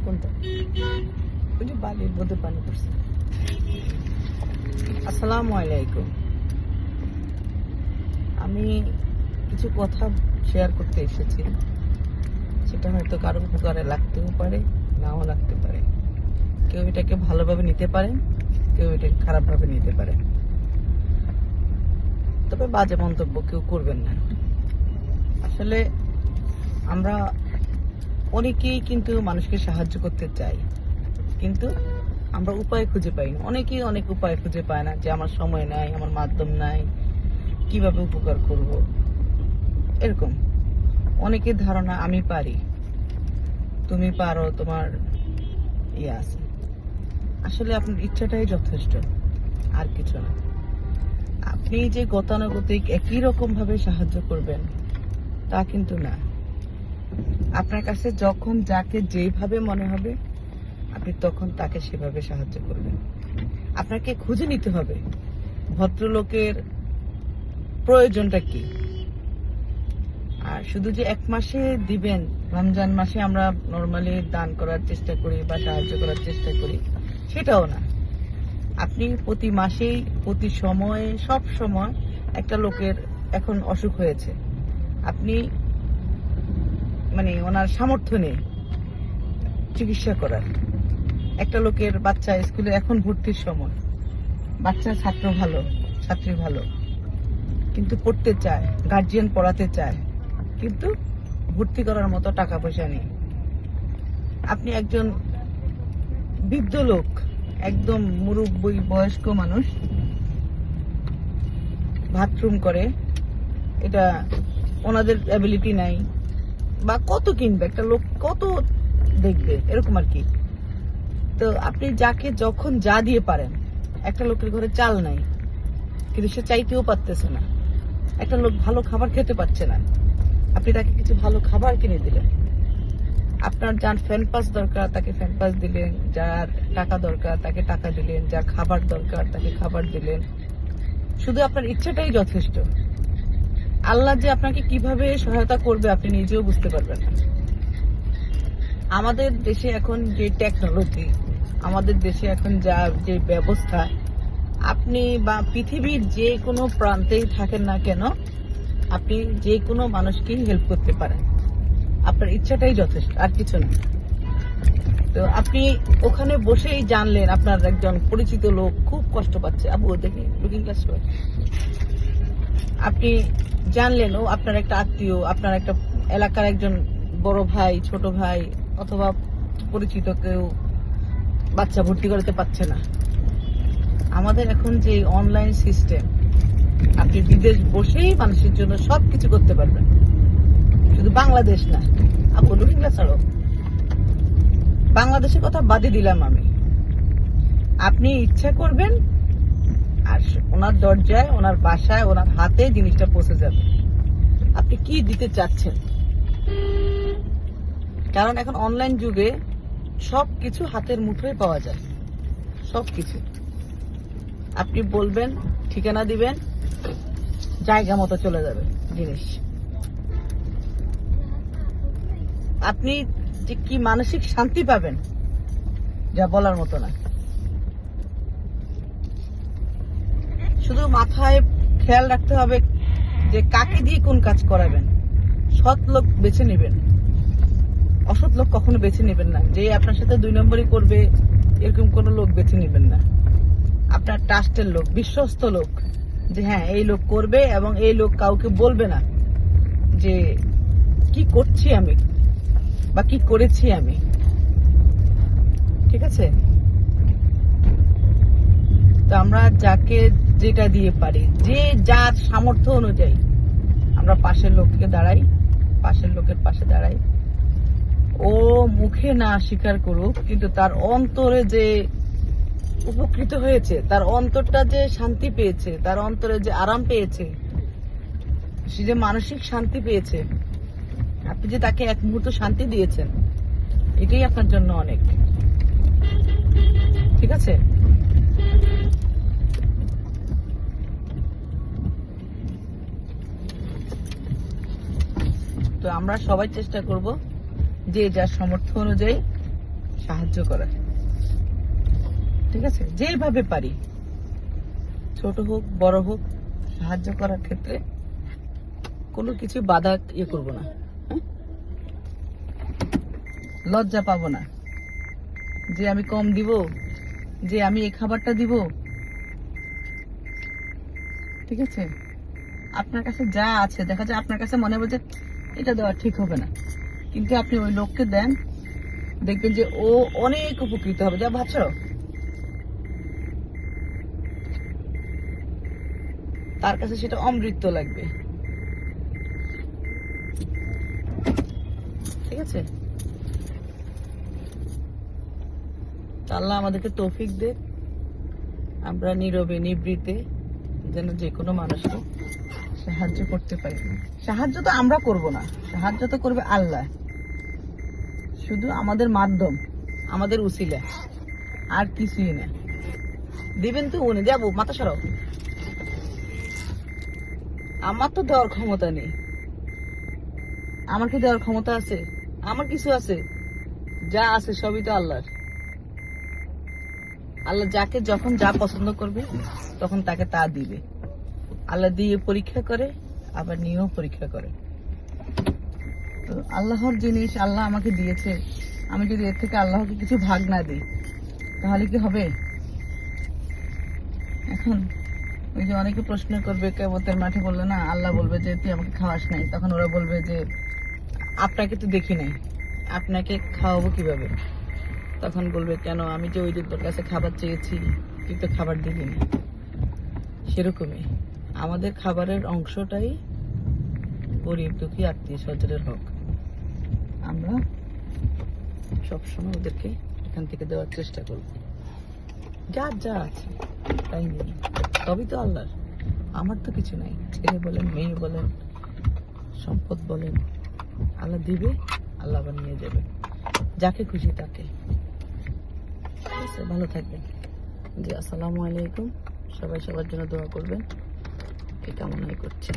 কোনটা? ওই যে বালির মধ্যে পানি পড়ছে। আসসালামু আলাইকুম। আমি কিছু কথা শেয়ার করতে এসেছি। সেটা হয়তো কারো উপকারে লাগতেও পারে, নাও লাগতে পারে। কেউ এটাকে ভালোভাবে নিতে পারে, কেউ এটাকে খারাপভাবে নিতে পারে। তবে বাজে মন্তব্য কেউ করবেন না। আসলে আমরা অনেকেই কিন্তু মানুষকে সাহায্য করতে চাই, কিন্তু আমরা উপায় খুঁজে পাই না। অনেকেই অনেক উপায় খুঁজে পায় না, যে আমার সময় নাই, আমার মাধ্যম নাই, কিভাবে উপকার করব। এরকম অনেকের ধারণা আমি পারি, তুমি পারো, তোমার ইয়ে আছে। আসলে আপনার ইচ্ছাটাই যথেষ্ট, আর কিছু না। আপনি যে গতানুগতিক একই রকম ভাবে সাহায্য করবেন তা কিন্তু না। আপনার কাছে যখন যাকে যেভাবে মনে হবে আপনি তখন তাকে সেভাবে সাহায্য করবেন। আপনাকে খুঁজে নিতে হবে ভদ্রলোকের প্রয়োজনটা কি। আর শুধু যে এক মাসে দিবেন, রমজান মাসে আমরা নর্মালি দান করার চেষ্টা করি বা সাহায্য করার চেষ্টা করি, সেটাও না। আপনি প্রতি মাসেই, প্রতি সময়ে, সব সময় একটা লোকের এখন অসুখ হয়েছে, আপনি মানে ওনার সামর্থ্য নেই চিকিৎসা করার। একটা লোকের বাচ্চা স্কুলে এখন ভর্তির সময়, বাচ্চা ছাত্র ভালো, ছাত্রী ভালো, কিন্তু পড়তে চায়, গার্জিয়ান পড়াতে চায়, কিন্তু ভর্তি করার মতো টাকা পয়সা নেই। আপনি একজন বৃদ্ধ লোক, একদম মুরব্বী বয়স্ক মানুষ, বাথরুম করে, এটা ওনাদের অ্যাবিলিটি নাই, বা কত কিনবে একটা লোক, কত দেখবে, এরকম আর কি। তো আপনি যাকে যখন যা দিয়ে পারেন, একটা লোকের ঘরে চাল নাই কিন্তু সে চাইতেও পারতেছে না, একটা লোক ভালো খাবার খেতে পারছে না, আপনি তাকে কিছু ভালো খাবার কিনে দিলেন। আপনার যার ফ্যান পাস দরকার তাকে ফ্যান পাস দিলেন, যার টাকা দরকার তাকে টাকা দিলেন, যার খাবার দরকার তাকে খাবার দিলেন। শুধু আপনার ইচ্ছাটাই যথেষ্ট। আল্লাহ যে আপনাকে কিভাবে সহায়তা করবে আপনি নিজেও বুঝতে পারবেন না। আমাদের দেশে এখন যে টেকনোলজি, আমাদের দেশে এখন যা যে ব্যবস্থা, আপনি বা পৃথিবীর যে কোনো প্রান্তেই থাকেন না কেন, আপনি যে কোনো মানুষকেই হেল্প করতে পারেন। আপনার ইচ্ছাটাই যথেষ্ট, আর কিছু না। তো আপনি ওখানে বসেই জানলেন আপনার একজন পরিচিত লোক খুব কষ্ট পাচ্ছে, আবু দেখি লুকিং গ্লাস, আপনি জানলেন ও আপনার একটা আত্মীয়, আপনার একটা এলাকার একজন বড় ভাই, ছোট ভাই, অথবা পরিচিত কেউ বাচ্চা ভর্তি করতে পারছে না। আমাদের এখন যে অনলাইন সিস্টেম, আপনি বিদেশ বসেই মানুষের জন্য সবকিছু করতে পারবেন, শুধু বাংলাদেশ না। আপু রোহিঙ্গা ছাড়ো, বাংলাদেশের কথা বাদে দিলাম আমি। আপনি ইচ্ছা করবেন আর ওনার দরজায়, ওনার বাসায়, ওনার হাতে জিনিসটা পৌঁছে যাবে। আপনি কি দিতে চাচ্ছেন, কারণ এখন অনলাইন যুগে সবকিছু হাতের মুঠোয় পাওয়া যায়, সবকিছু। আপনি বলবেন, ঠিকানা দিবেন, জায়গা মতো চলে যাবে জিনিস। আপনি যে কি মানসিক শান্তি পাবেন যা বলার মতো না। শুধু মাথায় খেয়াল রাখতে হবে যে কাকে দিয়ে কোন কাজ করাবেন। সৎ লোক বেছে নেবেন, অসৎ লোক কখনো বেছে নেবেন না। যে আপনার সাথে দুই নম্বরই করবে এরকম কোন লোক বেছে নেবেন না। আপনার ট্রাস্টের লোক, বিশ্বস্ত লোক, যে হ্যাঁ এই লোক করবে, এবং এই লোক কাউকে বলবে না যে কি করছি আমি বা কি করেছি আমি। ঠিক আছে? তো আমরা যাকে যেটা দিয়ে পারি, যে যার সামর্থ্য অনুযায়ী আমরা পাশের লোককে দাঁড়াই, পাশের লোকের পাশে দাঁড়াই। ও মুখে না স্বীকার করুক, কিন্তু তার অন্তরে যে উপকৃত হয়েছে, তার অন্তরটা যে শান্তি পেয়েছে, তার অন্তরে যে আরাম পেয়েছে, সে যে মানসিক শান্তি পেয়েছে, আপনি যে তাকে এক মুহূর্ত শান্তি দিয়েছেন, এটাই আপনার জন্য অনেক। ঠিক আছে? তো আমরা সবাই চেষ্টা করব যে যার সামর্থ্য অনুযায়ী সাহায্য করার, ঠিক আছে? যেভাবে পারি, ছোট হোক বড় হোক, সাহায্য করার ক্ষেত্রে কোনো কিছু বাধা করবো না, হ্যাঁ? লজ্জা পাবো না যে আমি কম দিব, যে আমি এই খাবারটা দিব, ঠিক আছে? আপনার কাছে যা আছে, দেখা যায় আপনার কাছে মনে হবে যে এটা দেওয়া ঠিক হবে না, কিন্তু আপনি ওই লোককে দেন, দেখবেন যে ও অনেক উপকৃত হবে। যা ভাবছো, তার কাছে সেটা অমৃত লাগবে, ঠিক আছে? আল্লাহ আমাদেরকে তৌফিক দে, আমরা নীরবে নিবৃতে যেন যে কোনো মানুষকে সাহায্য করতে পারি। সাহায্য তো আমরা করব না, সাহায্য তো করবে আল্লাহ, শুধু আমাদের মাধ্যম, আমাদের উসিলা, আর কিছুই না। দিবেন তো উনি, যাবো মাথা সরাও, আমার তো দেওয়ার ক্ষমতা নেই। আমার কি দেওয়ার ক্ষমতা আছে? আমার কিছু আছে? যা আছে সবই তো আল্লাহর। আল্লাহ যাকে যখন যা পছন্দ করবে তখন তাকে তা দিবে। আল্লাহ দিয়ে পরীক্ষা করে, আবার নিয়েও পরীক্ষা করে। তো আল্লাহর জিনিস আল্লাহ আমাকে দিয়েছে, আমি যদি এর থেকে আল্লাহকে কিছু ভাগ না দিই তাহলে কি হবে? এখন ওই যে অনেকে প্রশ্ন করবে, কিয়ামতের মাঠে বললে না, আল্লাহ বলবে যে তুই আমাকে খাওয়াস নাই, তখন ওরা বলবে যে আপনাকে তো দেখি নাই, আপনাকে খাওয়াবো কিভাবে? তখন বলবে কেন, আমি যে ওই দিন তোর কাছে খাবার চেয়েছি, তুই তো খাবার দিবি না। সেরকমই আমাদের খাবারের অংশটাই গরিব দুঃখী আত্মীয় স্বজনের হক। আমরা সবসময় ওদেরকে এখান থেকে দেওয়ার চেষ্টা করব, যার যা আছে তাই নিয়ে। সবই তো আল্লাহর, আমার তো কিছু নাই। ছেলে বলেন, মেয়ে বলেন, সম্পদ বলেন, আল্লাহ দিবে, আল্লাহ আবার নিয়ে যাবে, যাকে খুশি তাকে। ঠিক আছে, ভালো থাকবেন। জি, আসসালামু আলাইকুম। সবাই সবার জন্য দোয়া করবেন, এই কামনাই করছি।